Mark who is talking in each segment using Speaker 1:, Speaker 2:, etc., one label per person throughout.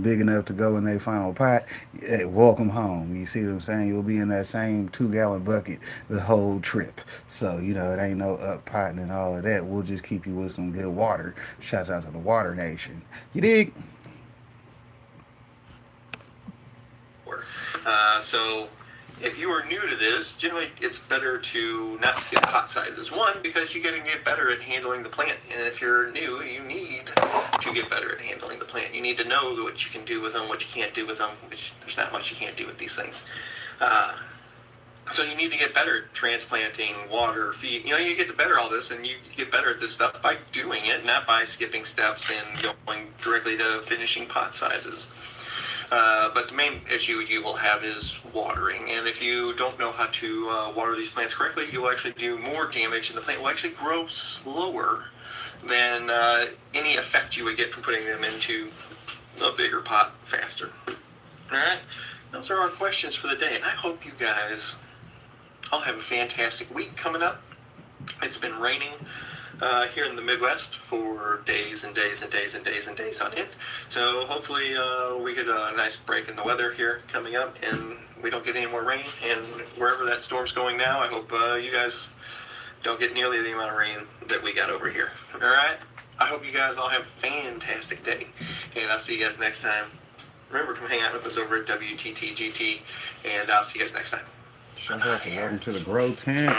Speaker 1: big enough to go in their final pot, welcome home. You see what I'm saying? You'll be in that same 2 gallon bucket the whole trip. So, it ain't no up potting and all of that. We'll just keep you with some good water. Shouts out to the Water Nation. You dig?
Speaker 2: So if you are new to this, generally it's better to not skip pot sizes. One, because you got to get better at handling the plant. And if you're new, you need to get better at handling the plant. You need to know what you can do with them, what you can't do with them, which there's not much you can't do with these things. So you need to get better at transplanting, water, feed. You get better at all this, and you get better at this stuff by doing it, not by skipping steps and going directly to finishing pot sizes. But the main issue you will have is watering. And if you don't know how to water these plants correctly, you will actually do more damage, and the plant will actually grow slower than any effect you would get from putting them into a bigger pot faster. All right, those are our questions for the day. And I hope you guys all have a fantastic week coming up. It's been raining here in the Midwest for days and days and days and days and days on end. So hopefully we get a nice break in the weather here coming up, and we don't get any more rain. And wherever that storm's going now, I hope you guys don't get nearly the amount of rain that we got over here. All right? I hope you guys all have a fantastic day, and I'll see you guys next time. Remember, come hang out with us over at WTTGT, and I'll see you guys next time.
Speaker 1: Shout out to Welcome to the Grow Tent.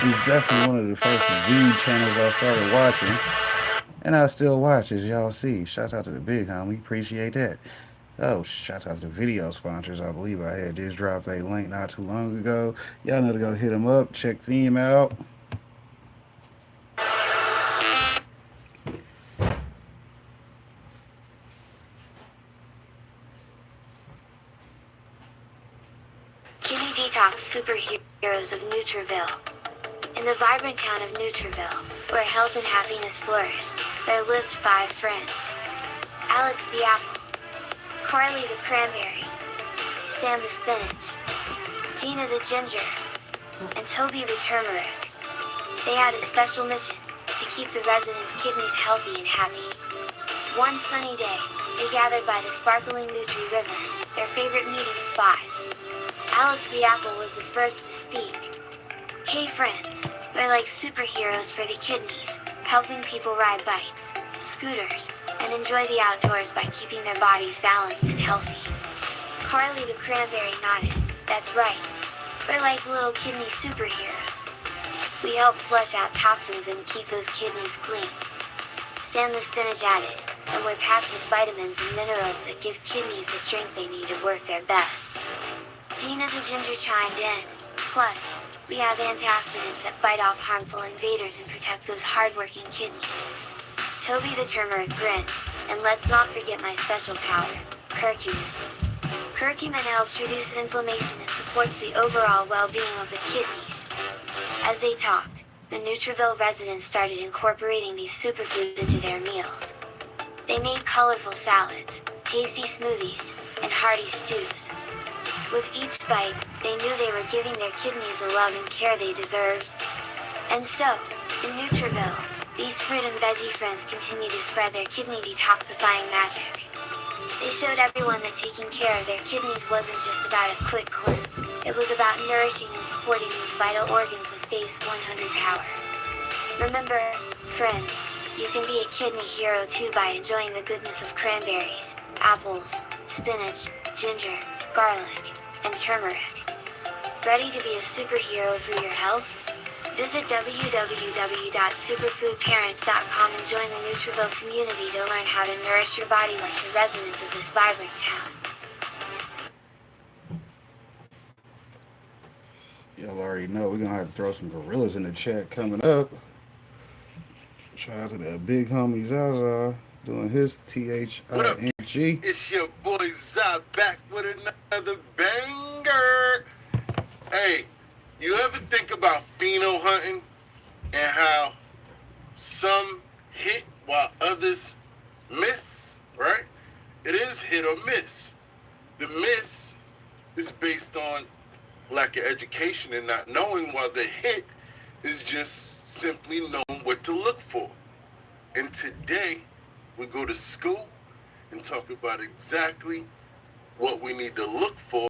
Speaker 1: He's definitely one of the first weed channels I started watching. And I still watch, as y'all see. Shout out to the big homie. Appreciate that. Oh, shout out to the video sponsors. I believe I had just dropped a link not too long ago. Y'all know to go hit them up. Check them out.
Speaker 3: Kidney detox superheroes of Nutriville. In the vibrant town of Nutriville, where health and happiness flourished, there lived 5 friends. Alex the apple, Carly the cranberry, Sam the spinach, Gina the ginger, and Toby the turmeric. They had a special mission, to keep the residents' kidneys healthy and happy. One sunny day, they gathered by the sparkling Nutri River, their favorite meeting spot. Alex the apple was the first to speak. Hey friends, we're like superheroes for the kidneys, helping people ride bikes, scooters, and enjoy the outdoors by keeping their bodies balanced and healthy. Carly the cranberry nodded, that's right, we're like little kidney superheroes. We help flush out toxins and keep those kidneys clean. Sam the spinach added, and we're packed with vitamins and minerals that give kidneys the strength they need to work their best. Gina the ginger chimed in, plus, we have antioxidants that fight off harmful invaders and protect those hardworking kidneys. Toby the turmeric grinned, and let's not forget my special power, curcumin. Curcumin helps reduce inflammation and supports the overall well-being of the kidneys. As they talked, the Nutriville residents started incorporating these superfoods into their meals. They made colorful salads, tasty smoothies, and hearty stews. With each bite, they knew they were giving their kidneys the love and care they deserved. And so, in Nutriville, these fruit and veggie friends continue to spread their kidney detoxifying magic. They showed everyone that taking care of their kidneys wasn't just about a quick cleanse, it was about nourishing and supporting these vital organs with Phase 100 power. Remember, friends, you can be a kidney hero too by enjoying the goodness of cranberries, apples, spinach, ginger, garlic, and turmeric. Ready to be a superhero for your health? Visit www.superfoodparents.com and join the Nutriville community to learn how to nourish your body like the residents of this vibrant town.
Speaker 1: Y'all already know we're going to have to throw some gorillas in the chat coming up. Shout out to that big homie Zaza doing his
Speaker 4: What up?
Speaker 1: THING.
Speaker 4: It's your boy Zah back with another banger. Hey, you ever think about pheno hunting and how some hit while others miss, right? It is hit or miss. The miss is based on lack of education and not knowing, while the hit is just simply knowing what to look for. And today, we go to school and talk about exactly what we need to look for